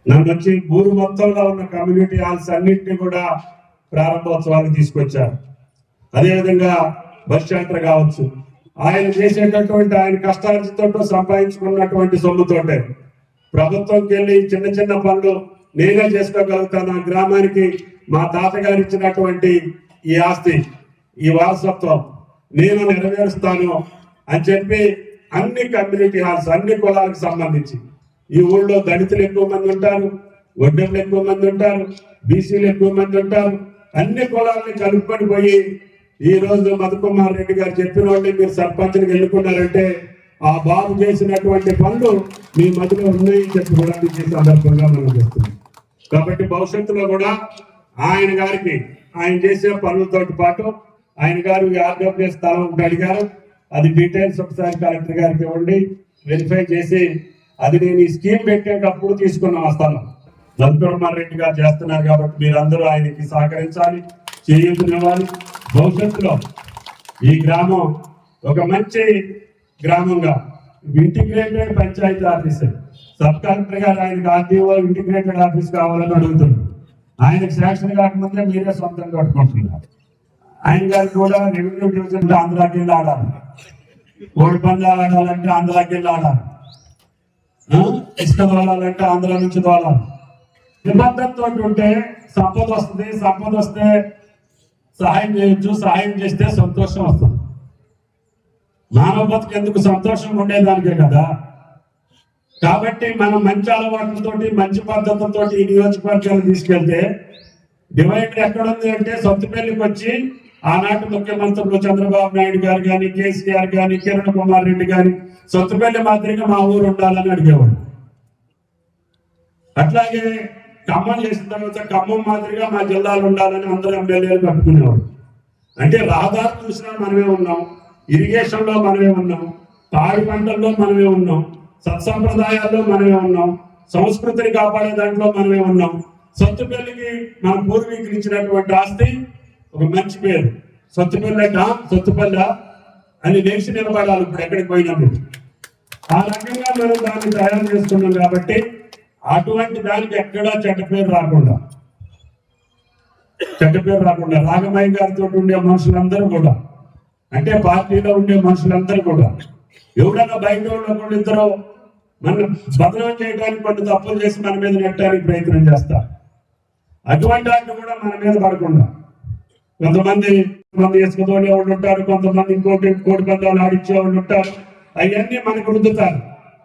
నన్ను వచ్చి ఊరు మొత్తంలో ఉన్న కమ్యూనిటీ హాల్స్ అన్నింటినీ కూడా ప్రారంభోత్సవాలకు తీసుకొచ్చారు. అదేవిధంగా బస్ షెల్టర్ కావచ్చు, ఆయన చేసేటటువంటి ఆయన కష్టార్జితంతో సంపాదించుకున్నటువంటి సొమ్ముతోటే ప్రభుత్వంకి వెళ్ళి చిన్న చిన్న పనులు నేనే చేసుకోగలుగుతాను. ఆ గ్రామానికి మా తాతగారు ఇచ్చినటువంటి ఈ ఆస్తి, ఈ వారసత్వం నేను నెరవేరుస్తాను అని చెప్పి అన్ని కమ్యూనిటీ హాల్స్, అన్ని కులాలకు సంబంధించి ఈ ఊళ్ళో దళితులు ఎక్కువ మంది ఉంటారు, వడ్డెర్లు ఎక్కువ మంది ఉంటారు, బీసీలు ఎక్కువ మంది ఉంటారు. అన్ని కులాలని కలుపుకొని పోయి ఈ రోజు మధుకుమార్ రెడ్డి గారు చెప్పిన వాళ్ళు మీరు సర్పంచ్కి ఎన్నుకున్నారంటే ఆ బాబు చేసినటువంటి పనులు మీ మధ్యలో ఉన్నాయని చెప్పుకోవడానికి ఈ సందర్భంగా మనం చేస్తున్నాం. కాబట్టి భవిష్యత్తులో కూడా ఆయన గారికి ఆయన చేసే పనులతో పాటు ఆయన గారు ఆర్డబ్ల్యూ స్థలం ఒకటి అడిగారు. అది డీటెయిల్స్ ఒకసారి కలెక్టర్ గారికి ఇవ్వండి, వెరిఫై చేసి అది నేను ఈ స్కీమ్ పెట్టేటప్పుడు తీసుకున్న ఆ స్థలం మధుకుమార్ రెడ్డి గారు చేస్తున్నారు. కాబట్టి మీరందరూ ఆయనకి సహకరించాలి, చేయూతనివ్వాలి. భవిష్యత్తులో ఈ గ్రామం ఒక మంచి గ్రామంగా integrated panchayat officer, sub collector గారు ఆయనకు ఆర్టీఓ ఇంటిగ్రేటెడ్ ఆఫీస్ కావాలని అడుగుతున్నారు. ఆయనకు శాంక్షన్ కాకముందే మీరే సొంతంగా కట్టుకుంటున్నారు. ఆయన గారికి కూడా రెవెన్యూ డివిజన్ ఆంధ్రాకి వెళ్ళి ఆడాలి, కోడి పందాలు ఆడాలంటే ఆంధ్రాకి వెళ్ళి ఆడాలి, ఇసుక తోలాలంటే ఆంధ్ర నుంచి తోలాలి. నిబద్ధతతో ఉంటే సంపద వస్తుంది, సంపద వస్తే సహాయం చేయొచ్చు, సహాయం చేస్తే సంతోషం వస్తుంది. మానవ బతుకు ఎందుకు సంతోషం ఉండేదానికే కదా. కాబట్టి మనం మంచి అలవాట్లతోటి మంచి పద్ధతులతో ఈ నియోజకవర్గాలు తీసుకెళ్తే డివైడర్ ఎక్కడుంది అంటే సొంతపల్లికి వచ్చి ఆనాటి ముఖ్యమంత్రులు చంద్రబాబు నాయుడు గారు కానీ, కేసీఆర్ కానీ, కిరణ్ కుమార్ రెడ్డి కానీ సొంతపల్లి మాదిరిగా మా ఊరు ఉండాలని అడిగేవాడు. అట్లాగే ఖమ్మం చేసిన తర్వాత ఖమ్మం మాదిరిగా మా జిల్లాలు ఉండాలని అందరూ ఎమ్మెల్యేలు కట్టుకునేవాడు. అంటే రహదారు చూసినా మనమే ఉన్నాం, ఇరిగేషన్ లో మనమే ఉన్నాం, పాడి పంటల్లో మనమే ఉన్నాం, సత్సంప్రదాయాల్లో మనమే ఉన్నాం, సంస్కృతిని కాపాడే దాంట్లో మనమే ఉన్నాం. సొత్తుపల్లికి మన పూర్వీకులు ఇచ్చినటువంటి ఆస్తి ఒక మంచి పేరు. సొత్తుపల్లి అని లేచి నిలబడాలి ఇప్పుడు ఎక్కడికి పోయినప్పుడు. ఆ రకంగా మనం దాన్ని తయారు చేసుకున్నాం. కాబట్టి అటువంటి దానికి ఎక్కడా చెడ్డ పేరు రాకుండా రాఘమయ్య గారితో ఉండే మనుషులందరూ కూడా, అంటే పార్టీలో ఉండే మనుషులందరూ కూడా ఎవడన్నా బయట వాళ్ళు ఇద్దరు మన బదనం చేయడానికి కొన్ని తప్పులు చేసి మన మీద నెట్టడానికి ప్రయత్నం చేస్తారు. అటువంటి వాటిని కూడా మన మీద పడకుండా కొంతమంది ఇసుకతోనే వాళ్ళు ఉంటారు, కొంతమంది ఇంకోటి కోడి పందాలు ఆడిచ్చే వాళ్ళు ఉంటారు. అవన్నీ మనకు రుద్దుతారు.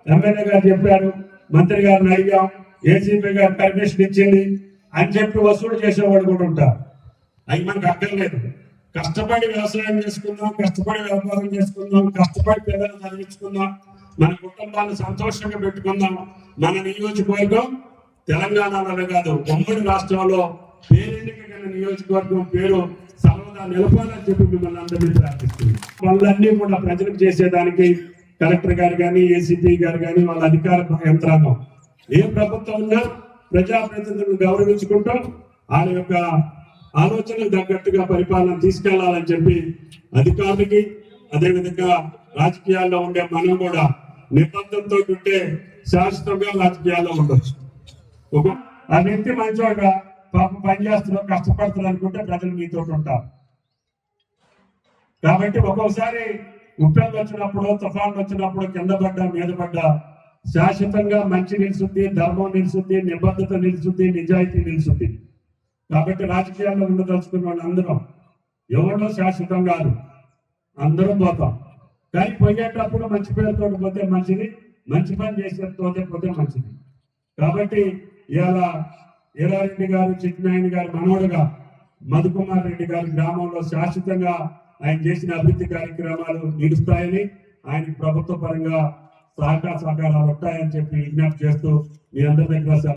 ఎమ్మెల్యే గారు చెప్పారు, మంత్రి గారిని అడిగాం, ఏసీపీ గారు పర్మిషన్ ఇచ్చింది అని చెప్పి వసూలు చేసేవాడు కూడా ఉంటారు. అవి మనకు అక్కర్లేదు. కష్టపడి వ్యవసాయం చేసుకుందాం, కష్టపడి వ్యాపారం చేసుకుందాం, కష్టపడి పిల్లలు చదివించుకుందాం, మన కుటుంబాన్ని సంతోషంగా పెట్టుకుందాం. మన నియోజకవర్గం తెలంగాణలోనే కాదు ఉమ్మడి రాష్ట్రంలో పేరెన్నికైన నియోజకవర్గం పేరు సర్వదా నిలపాలని చెప్పి మిమ్మల్ని అందరినీ ప్రార్థిస్తుంది. వాళ్ళన్నీ కూడా ప్రజలకు చేసేదానికి కలెక్టర్ గారు కానీ, ఏసీపీ గారు కానీ, వాళ్ళ అధికార యంత్రాంగం ఏ ప్రభుత్వం ఉన్నా ప్రజాప్రతినిధులను గౌరవించుకుంటూ వాళ్ళ యొక్క ఆలోచనకు తగ్గట్టుగా పరిపాలన తీసుకెళ్లాలని చెప్పి అధికారులకి, అదేవిధంగా రాజకీయాల్లో ఉండే మనం కూడా నిబద్ధతతో ఉంటే శాశ్వతంగా రాజకీయాల్లో ఉండొచ్చు. ఆ వ్యక్తి మంచివాడ పాపం పనిచేస్తున్నారు, కష్టపడుతున్నారు అనుకుంటే ప్రజలు మీతో ఉంటారు. కాబట్టి ఒక్కొక్కసారి ఉప్పెళ్ళు వచ్చినప్పుడు, తుఫాన్లు వచ్చినప్పుడు కింద పడ్డా మీద పడ్డా శాశ్వతంగా మంచి నిలుస్తుంది, ధర్మం నిలుస్తుంది, నిబద్ధత నిలుస్తుంది, నిజాయితీ నిలుస్తుంది. కాబట్టి రాజకీయాల్లో ఉండదలుచుకున్న వాళ్ళు అందరం ఎవరో శాశ్వతం కాదు, అందరం పోతాం. కానీ పోయేటప్పుడు మంచి పేరుతో పోతే మంచిది, మంచి పని చేసేటోతే పోతే మంచిది. కాబట్టి ఇవాళ ఈరారెడ్డి గారు, చిట్నాయన గారు మనవడుగా మధుకుమార్ రెడ్డి గారి గ్రామంలో శాశ్వతంగా ఆయన చేసిన అభివృద్ధి కార్యక్రమాలు నిలుస్తాయని, ఆయనకి ప్రభుత్వ పరంగా సహకారాలు ఉంటాయని చెప్పి విజ్ఞప్తి చేస్తూ మీ అందరి దగ్గర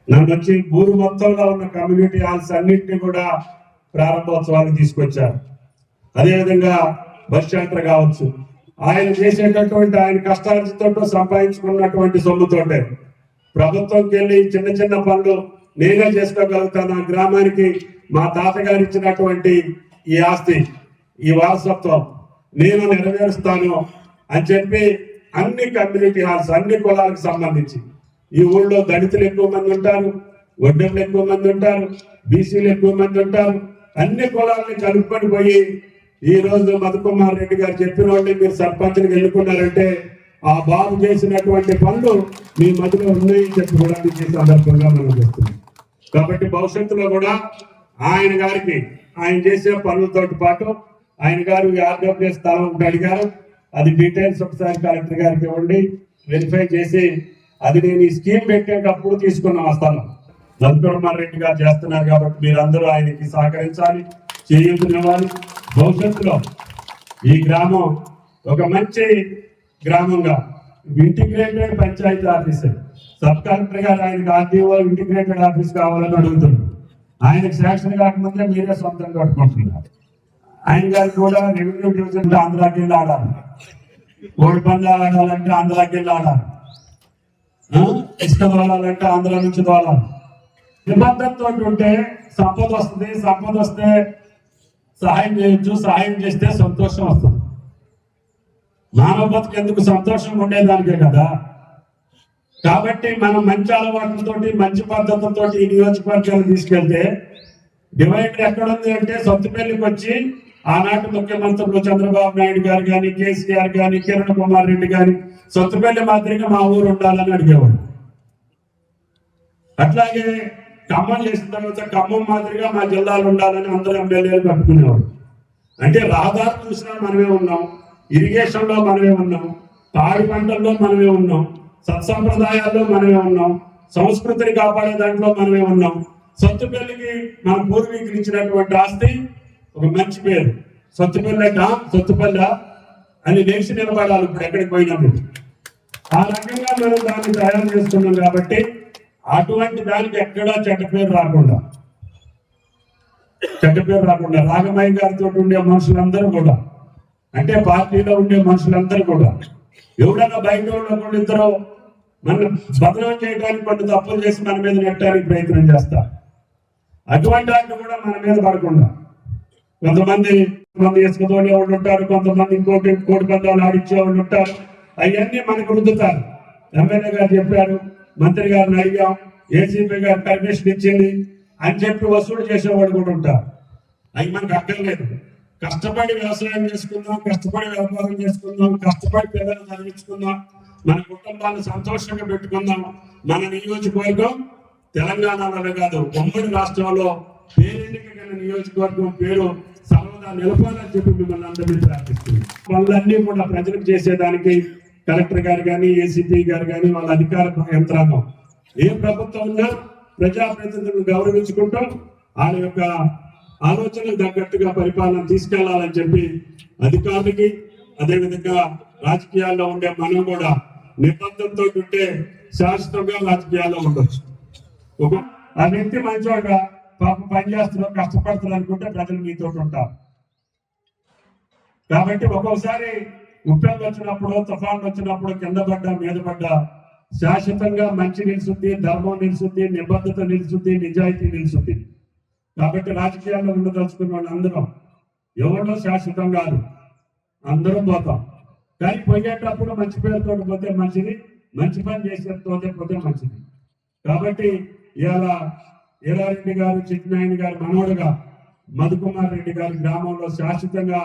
నన్ను వచ్చి ఊరు మొత్తంలో ఉన్న కమ్యూనిటీ హాల్స్ అన్నింటినీ కూడా ప్రారంభోత్సవాలకు తీసుకొచ్చారు. అదేవిధంగా బస్ షెల్టర్ కావచ్చు, ఆయన చేసేటటువంటి ఆయన కష్టార్జితంతో సంపాదించుకున్నటువంటి సొమ్ముతోటే ప్రభుత్వంకి వెళ్ళి చిన్న చిన్న పనులు నేనే చేసుకోగలుగుతాను. ఆ గ్రామానికి మా తాతగారు ఇచ్చినటువంటి ఈ ఆస్తి, ఈ వారసత్వం నేను నెరవేరుస్తాను అని చెప్పి అన్ని కమ్యూనిటీ హాల్స్, అన్ని కులాలకు సంబంధించి ఈ ఊళ్ళో దళితులు ఎక్కువ మంది ఉంటారు, వడ్డర్లు ఎక్కువ మంది ఉంటారు, బీసీలు ఎక్కువ మంది ఉంటారు. అన్ని కులాలని కలుపుకొని పోయి ఈ రోజు మధుకుమార్ రెడ్డి గారు చెప్పిన వాళ్ళని మీరు సర్పంచ్ని ఎన్నుకున్నారంటే ఆ బాబు చేసినటువంటి పనులు మీ మధ్యలో ఉన్నాయని చెప్పుకోవడానికి ఈ సందర్భంగా మనం చేస్తున్నాం. కాబట్టి భవిష్యత్తులో కూడా ఆయన గారికి ఆయన చేసే పనులతో పాటు ఆయన గారు ఆర్డబ్ల్యూ స్థలం ఒకటి అడిగారు. అది డీటెయిల్స్ ఒకసారి కలెక్టర్ గారికి ఇవ్వండి, వెరిఫై చేసి అది నేను ఈ స్కీమ్ పెట్టేటప్పుడు తీసుకున్నాం ఆ స్థలం. మధుకుమార్ రెడ్డి గారు చేస్తున్నారు కాబట్టి మీరందరూ ఆయనకి సహకరించాలి, చేయూతనివ్వాలి. భవిష్యత్తులో ఈ గ్రామం ఒక మంచి గ్రామంగా integrated panchayat officer sub collector గారు ఆయనకి ఆర్టీఓ ఇంటిగ్రేటెడ్ ఆఫీస్ కావాలని అడుగుతున్నారు. ఆయనకు శాంక్షన్ కాకముందే మీరే సొంతంగా కట్టుకుంటున్నారు. ఆయన గారికి కూడా రెవెన్యూ డివిజన్ ఆంధ్రాకి వెళ్ళి ఆడాలి, కోడి పందాలు ఆడాలంటే ఆంధ్రాకి వెళ్ళి ఆడాలి, ఇసుక తోలాలంటే ఆంధ్ర నుంచి తోలాలి. నిబద్ధతతో ఉంటే సంపద వస్తుంది, సంపద వస్తే సహాయం చేయొచ్చు, సహాయం చేస్తే సంతోషం వస్తుంది. మానవ బతుకు ఎందుకు సంతోషం ఉండేదానికే కదా. కాబట్టి మనం మంచి అలవాట్లతోటి మంచి పద్ధతులతో ఈ నియోజకవర్గాలు తీసుకెళ్తే డివైడర్ ఎక్కడుంది అంటే సొంతపల్లికి వచ్చి ఆనాటి ముఖ్యమంత్రులు చంద్రబాబు నాయుడు గారు కానీ, కేసీఆర్ కానీ, కిరణ్ కుమార్ రెడ్డి గాని సొంతపల్లి మాదిరిగా మా ఊరు ఉండాలని అడిగేవాడు. అట్లాగే ఖమ్మం చేసిన తర్వాత ఖమ్మం మాదిరిగా మా జిల్లాలు ఉండాలని అందరూ ఎమ్మెల్యేలు కట్టుకునేవాడు. అంటే రహదారు చూసినా మనమే ఉన్నాం, ఇరిగేషన్ లో మనమే ఉన్నాం, పాడి పంటల్లో మనమే ఉన్నాం, సత్సంప్రదాయాల్లో మనమే ఉన్నాం, సంస్కృతిని కాపాడే దాంట్లో మనమే ఉన్నాం. సొత్తుపల్లికి మన పూర్వీకులు ఇచ్చినటువంటి ఆస్తి ఒక మంచి పేరు. సొత్తుపల్లి అని లేచి నిలబడాలి ఇప్పుడు ఎక్కడికి పోయినప్పుడు. ఆ రకంగా మనం దాన్ని తయారు చేసుకున్నాం కాబట్టి అటువంటి దానికి ఎక్కడా చెడ్డ పేరు రాకుండా రాఘమయ్య గారితో ఉండే మనుషులందరూ కూడా, అంటే పార్టీలో ఉండే మనుషులందరూ కూడా ఎవడన్నా బయట వాళ్ళు ఇద్దరు మన బదనం చేయడానికి కొన్ని తప్పులు చేసి మన మీద నెట్టడానికి ప్రయత్నం చేస్తారు. అటువంటి వాటిని కూడా మన మీద పడకుండా కొంతమంది ఇసుకతోనే వాళ్ళు ఉంటారు, కొంతమంది ఇంకోటి కోడి పందాలు ఆడిచ్చే వాళ్ళు ఉంటారు. అవన్నీ మనకు రుద్దుతారు. ఎమ్మెల్యే గారు చెప్పారు, మంత్రి గారిని అడిగాం, ఏసీపీ గారు పర్మిషన్ ఇచ్చింది అని చెప్పి వసూలు చేసేవాడు కూడా ఉంటారు. అవి మనకు అక్కర్లేదు. కష్టపడి వ్యవసాయం చేసుకుందాం, కష్టపడి వ్యాపారం చేసుకుందాం, కష్టపడి పిల్లలు చదివించుకుందాం, మన కుటుంబాన్ని సంతోషంగా పెట్టుకుందాం. మన నియోజకవర్గం తెలంగాణలోనే కాదు ఉమ్మడి రాష్ట్రంలో పేరెన్నికైన నియోజకవర్గం పేరు సర్వదా నిలపాలని చెప్పి మిమ్మల్ని అందరినీ ప్రార్థిస్తుంది. వాళ్ళన్నీ కూడా ప్రజలకు చేసేదానికి కలెక్టర్ గారు కానీ, ఏసీపీ గారు కానీ, వాళ్ళ అధికార యంత్రాంగం ఏ ప్రభుత్వం ఉన్నా ప్రజాప్రతినిధులను గౌరవించుకుంటూ వాళ్ళ యొక్క ఆలోచనకు తగ్గట్టుగా పరిపాలన తీసుకెళ్లాలని చెప్పి అధికారులకి, అదేవిధంగా రాజకీయాల్లో ఉండే మనం కూడా నిబద్ధతతో ఉంటే శాశ్వతంగా రాజకీయాల్లో ఉండొచ్చు. ఆ వ్యక్తి మంచిగా పాపం పనిచేస్తున్నారు, కష్టపడుతున్నారు అనుకుంటే ప్రజలు మీతో ఉంటారు. కాబట్టి ఒక్కొక్కసారి ఉప్పెళ్ళు వచ్చినప్పుడు, తుఫాన్లు వచ్చినప్పుడు కింద పడ్డా మీద పడ్డా శాశ్వతంగా మంచి నిలుస్తుంది, ధర్మం నిలుస్తుంది, నిబద్ధత నిలుస్తుంది, నిజాయితీ నిలుస్తుంది. కాబట్టి రాజకీయాల్లో ఉండదలుచుకున్న వాళ్ళు అందరం ఎవరో శాశ్వతం కాదు, అందరం పోతాం. కానీ పోయేటప్పుడు మంచి పేరుతో పోతే మంచిది, మంచి పని చేసేటోతే పోతే మంచిది. కాబట్టి ఇవాళ ఈరారెడ్డి గారు, చిట్నాయన గారు మనవడుగా మధుకుమార్ రెడ్డి గారి గ్రామంలో శాశ్వతంగా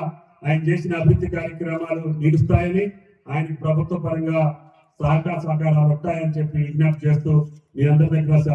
ఆయన చేసిన అభివృద్ధి కార్యక్రమాలు నిలుస్తాయని, ఆయనకి ప్రభుత్వ పరంగా సహకారాలు ఉంటాయని చెప్పి విజ్ఞప్తి చేస్తూ మీ అందరి దగ్గర